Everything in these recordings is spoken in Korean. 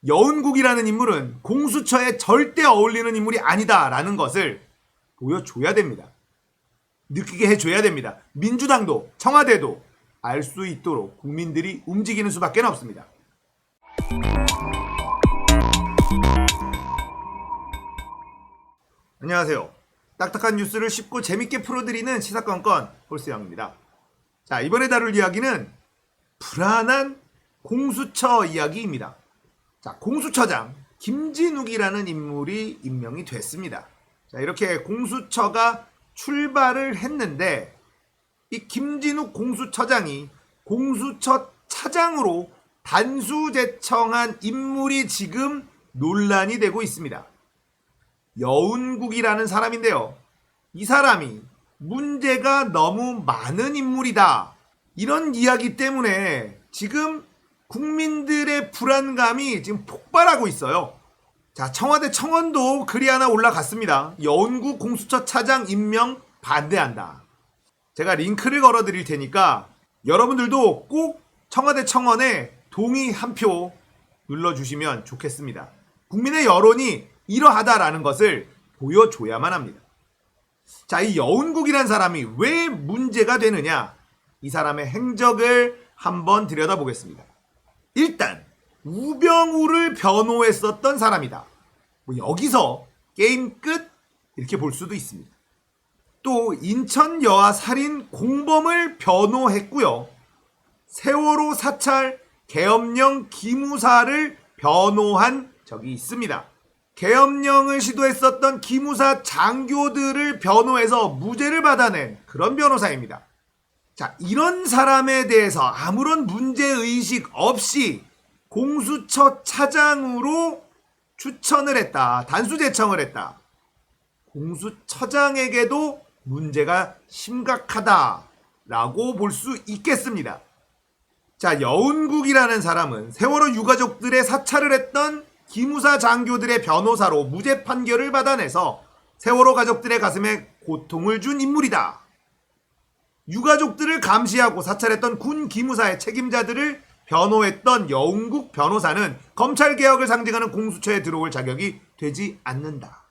여운국이라는 인물은 공수처에 절대 어울리는 인물이 아니다라는 것을 보여줘야 됩니다. 느끼게 해줘야 됩니다. 민주당도 청와대도 알 수 있도록 국민들이 움직이는 수밖에 없습니다. 안녕하세요. 딱딱한 뉴스를 쉽고 재밌게 풀어드리는 시사건건 홀스영입니다. 자, 이번에 다룰 이야기는 불안한 공수처 이야기입니다. 자, 공수처장 김진욱이라는 인물이 임명이 됐습니다. 자, 이렇게 공수처가 출발을 했는데 이 김진욱 공수처장이 공수처 차장으로 단수 제청한 인물이 지금 논란이 되고 있습니다. 여운국이라는 사람인데요. 이 사람이 문제가 너무 많은 인물이다. 이런 이야기 때문에 지금 국민들의 불안감이 지금 폭발하고 있어요. 자, 청와대 청원도 글이 하나 올라갔습니다. 여운국 공수처 차장 임명 반대한다. 제가 링크를 걸어 드릴 테니까 여러분들도 꼭 청와대 청원에 동의 한 표 눌러주시면 좋겠습니다. 국민의 여론이 이러하다라는 것을 보여줘야만 합니다. 자, 이 여운국이란 사람이 왜 문제가 되느냐? 이 사람의 행적을 한번 들여다보겠습니다. 일단 우병우를 변호했었던 사람이다. 여기서 게임 끝 이렇게 볼 수도 있습니다. 또 인천 여아 살인 공범을 변호했고요. 세월호 사찰 계엄령 기무사를 변호한 적이 있습니다. 계엄령을 시도했었던 기무사 장교들을 변호해서 무죄를 받아낸 그런 변호사입니다. 자, 이런 사람에 대해서 아무런 문제의식 없이 공수처 차장으로 추천을 했다. 단수 제청을 했다. 공수처장에게도 문제가 심각하다라고 볼 수 있겠습니다. 자, 여운국이라는 사람은 세월호 유가족들의 사찰을 했던 기무사 장교들의 변호사로 무죄 판결을 받아내서 세월호 가족들의 가슴에 고통을 준 인물이다. 유가족들을 감시하고 사찰했던 군 기무사의 책임자들을 변호했던 여운국 변호사는 검찰개혁을 상징하는 공수처에 들어올 자격이 되지 않는다.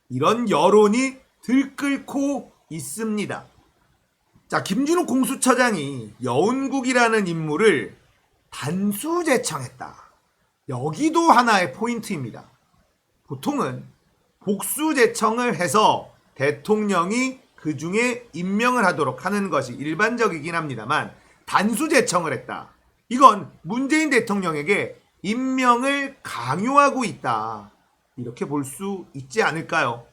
이런 여론이 들끓고 있습니다. 자, 김진욱 공수처장이 여운국이라는 인물을 단수 제청했다. 여기도 하나의 포인트입니다. 보통은 복수 제청을 해서 대통령이 그 중에 임명을 하도록 하는 것이 일반적이긴 합니다만 단수 제청을 했다. 이건 문재인 대통령에게 임명을 강요하고 있다. 이렇게 볼 수 있지 않을까요?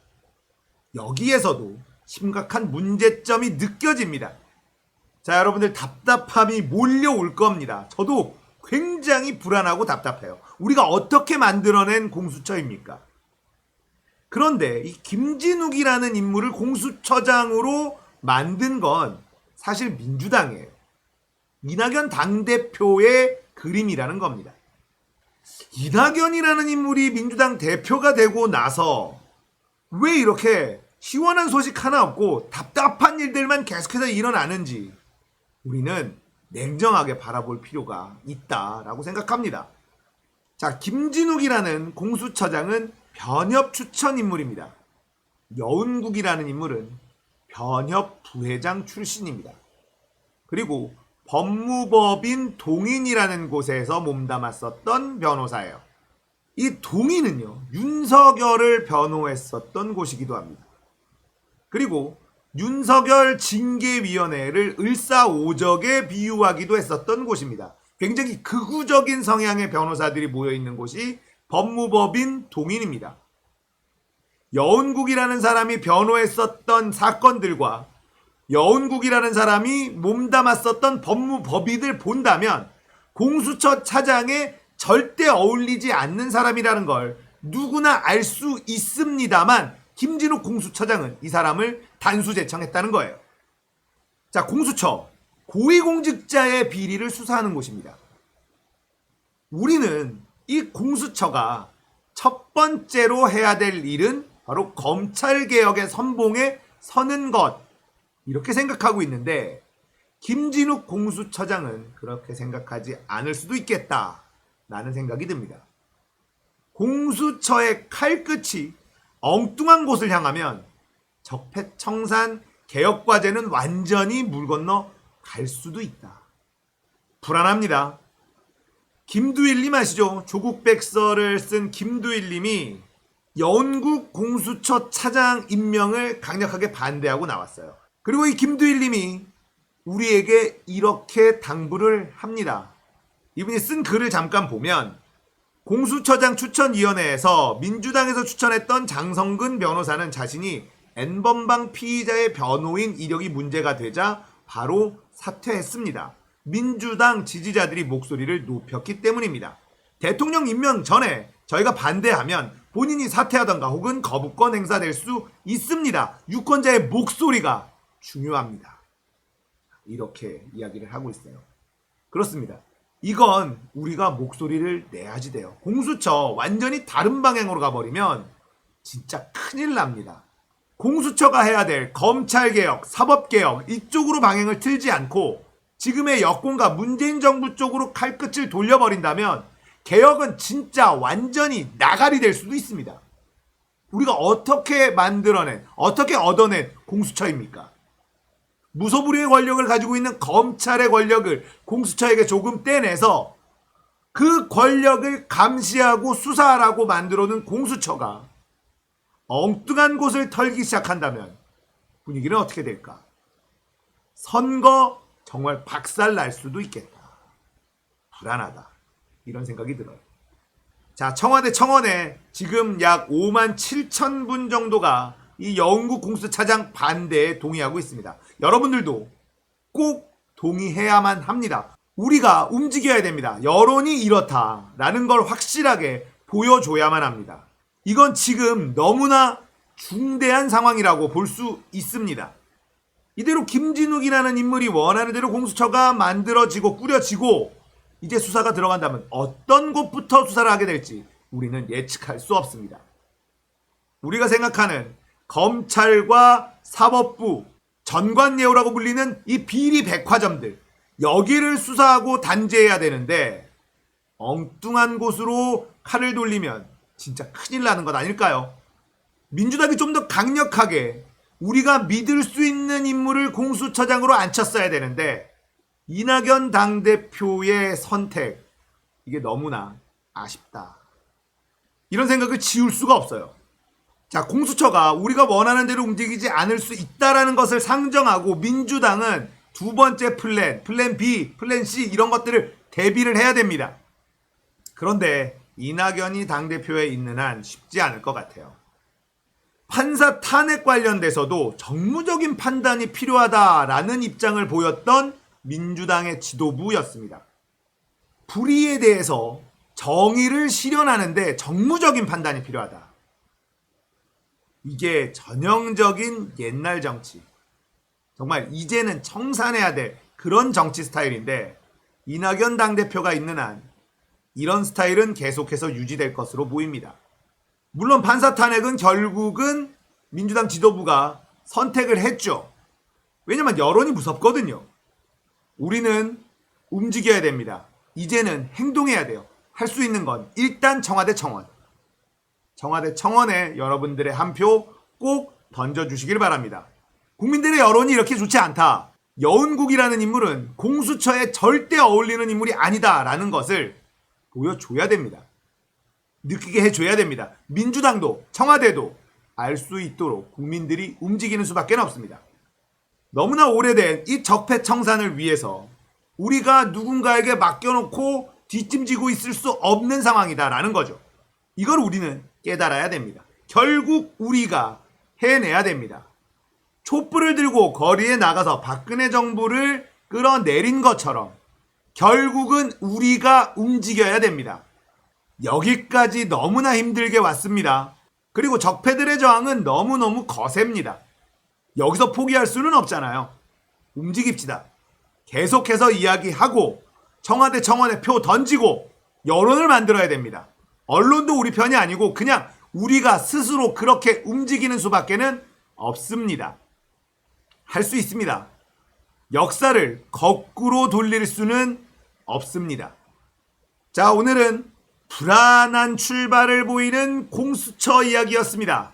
여기에서도 심각한 문제점이 느껴집니다. 자, 여러분들 답답함이 몰려올 겁니다. 저도 굉장히 불안하고 답답해요. 우리가 어떻게 만들어낸 공수처입니까? 그런데 이 김진욱이라는 인물을 공수처장으로 만든 건 사실 민주당이에요. 이낙연 당대표의 그림이라는 겁니다. 이낙연이라는 인물이 민주당 대표가 되고 나서 왜 이렇게 시원한 소식 하나 없고 답답한 일들만 계속해서 일어나는지 우리는 냉정하게 바라볼 필요가 있다라고 생각합니다. 자, 김진욱이라는 공수처장은 변협 추천 인물입니다. 여운국이라는 인물은 변협 부회장 출신입니다. 그리고 법무법인 동인이라는 곳에서 몸담았었던 변호사예요. 이 동인은요, 윤석열을 변호했었던 곳이기도 합니다. 그리고 윤석열 징계위원회를 을사오적에 비유하기도 했었던 곳입니다. 굉장히 극우적인 성향의 변호사들이 모여있는 곳이 법무법인 동인입니다. 여운국이라는 사람이 변호했었던 사건들과 여운국이라는 사람이 몸담았었던 법무법인을 본다면 공수처 차장에 절대 어울리지 않는 사람이라는 걸 누구나 알 수 있습니다만 김진욱 공수처장은 이 사람을 단수 제청했다는 거예요. 자, 공수처 고위공직자의 비리를 수사하는 곳입니다. 우리는 이 공수처가 첫 번째로 해야 될 일은 바로 검찰개혁의 선봉에 서는 것, 이렇게 생각하고 있는데 김진욱 공수처장은 그렇게 생각하지 않을 수도 있겠다. 라는 생각이 듭니다. 공수처의 칼끝이 엉뚱한 곳을 향하면 적폐청산 개혁과제는 완전히 물 건너 갈 수도 있다. 불안합니다. 김두일님 아시죠? 조국백서를 쓴 김두일님이 영국 공수처 차장 임명을 강력하게 반대하고 나왔어요. 그리고 이 김두일님이 우리에게 이렇게 당부를 합니다. 이분이 쓴 글을 잠깐 보면 공수처장 추천위원회에서 민주당에서 추천했던 장성근 변호사는 자신이 N번방 피의자의 변호인 이력이 문제가 되자 바로 사퇴했습니다. 민주당 지지자들이 목소리를 높였기 때문입니다. 대통령 임명 전에 저희가 반대하면 본인이 사퇴하던가 혹은 거부권 행사될 수 있습니다. 유권자의 목소리가 중요합니다. 이렇게 이야기를 하고 있어요. 그렇습니다. 이건 우리가 목소리를 내야지 돼요. 공수처 완전히 다른 방향으로 가버리면 진짜 큰일 납니다. 공수처가 해야 될 검찰개혁, 사법개혁 이쪽으로 방향을 틀지 않고 지금의 여권과 문재인 정부 쪽으로 칼끝을 돌려버린다면 개혁은 진짜 완전히 나가리 될 수도 있습니다. 우리가 어떻게 만들어낸, 어떻게 얻어낸 공수처입니까? 무소불위의 권력을 가지고 있는 검찰의 권력을 공수처에게 조금 떼내서 그 권력을 감시하고 수사하라고 만들어놓은 공수처가 엉뚱한 곳을 털기 시작한다면 분위기는 어떻게 될까? 선거 정말 박살 날 수도 있겠다. 불안하다. 이런 생각이 들어요. 자, 청와대 청원에 지금 약 5만 7천 분 정도가 이 영국 공수처장 반대에 동의하고 있습니다. 여러분들도 꼭 동의해야만 합니다. 우리가 움직여야 됩니다. 여론이 이렇다라는 걸 확실하게 보여줘야만 합니다. 이건 지금 너무나 중대한 상황이라고 볼 수 있습니다. 이대로 김진욱이라는 인물이 원하는 대로 공수처가 만들어지고 꾸려지고 이제 수사가 들어간다면 어떤 곳부터 수사를 하게 될지 우리는 예측할 수 없습니다. 우리가 생각하는 검찰과 사법부, 전관예우라고 불리는 이 비리 백화점들 여기를 수사하고 단죄해야 되는데 엉뚱한 곳으로 칼을 돌리면 진짜 큰일 나는 것 아닐까요? 민주당이 좀 더 강력하게 우리가 믿을 수 있는 인물을 공수처장으로 앉혔어야 되는데 이낙연 당대표의 선택 이게 너무나 아쉽다. 이런 생각을 지울 수가 없어요. 자, 공수처가 우리가 원하는 대로 움직이지 않을 수 있다라는 것을 상정하고 민주당은 두 번째 플랜 B, 플랜 C 이런 것들을 대비를 해야 됩니다. 그런데 이낙연이 당대표에 있는 한 쉽지 않을 것 같아요. 판사 탄핵 관련돼서도 정무적인 판단이 필요하다라는 입장을 보였던 민주당의 지도부였습니다. 불의에 대해서 정의를 실현하는데 정무적인 판단이 필요하다. 이게 전형적인 옛날 정치. 정말 이제는 청산해야 될 그런 정치 스타일인데 이낙연 당대표가 있는 한 이런 스타일은 계속해서 유지될 것으로 보입니다. 물론 판사 탄핵은 결국은 민주당 지도부가 선택을 했죠. 왜냐면 여론이 무섭거든요. 우리는 움직여야 됩니다. 이제는 행동해야 돼요. 할 수 있는 건 일단 청와대 청원. 청와대 청원에 여러분들의 한 표 꼭 던져주시길 바랍니다. 국민들의 여론이 이렇게 좋지 않다. 여운국이라는 인물은 공수처에 절대 어울리는 인물이 아니다라는 것을 보여줘야 됩니다. 느끼게 해줘야 됩니다. 민주당도 청와대도 알 수 있도록 국민들이 움직이는 수밖에 없습니다. 너무나 오래된 이 적폐청산을 위해서 우리가 누군가에게 맡겨놓고 뒷짐지고 있을 수 없는 상황이다라는 거죠. 이걸 우리는 깨달아야 됩니다. 결국 우리가 해내야 됩니다. 촛불을 들고 거리에 나가서 박근혜 정부를 끌어내린 것처럼 결국은 우리가 움직여야 됩니다. 여기까지 너무나 힘들게 왔습니다. 그리고 적폐들의 저항은 너무너무 거셉니다. 여기서 포기할 수는 없잖아요. 움직입시다. 계속해서 이야기하고 청와대 청원에 표 던지고 여론을 만들어야 됩니다. 언론도 우리 편이 아니고 그냥 우리가 스스로 그렇게 움직이는 수밖에는 없습니다. 할 수 있습니다. 역사를 거꾸로 돌릴 수는 없습니다. 자, 오늘은 불안한 출발을 보이는 공수처 이야기였습니다.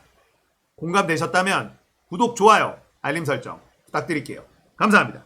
공감되셨다면 구독, 좋아요, 알림 설정 부탁드릴게요. 감사합니다.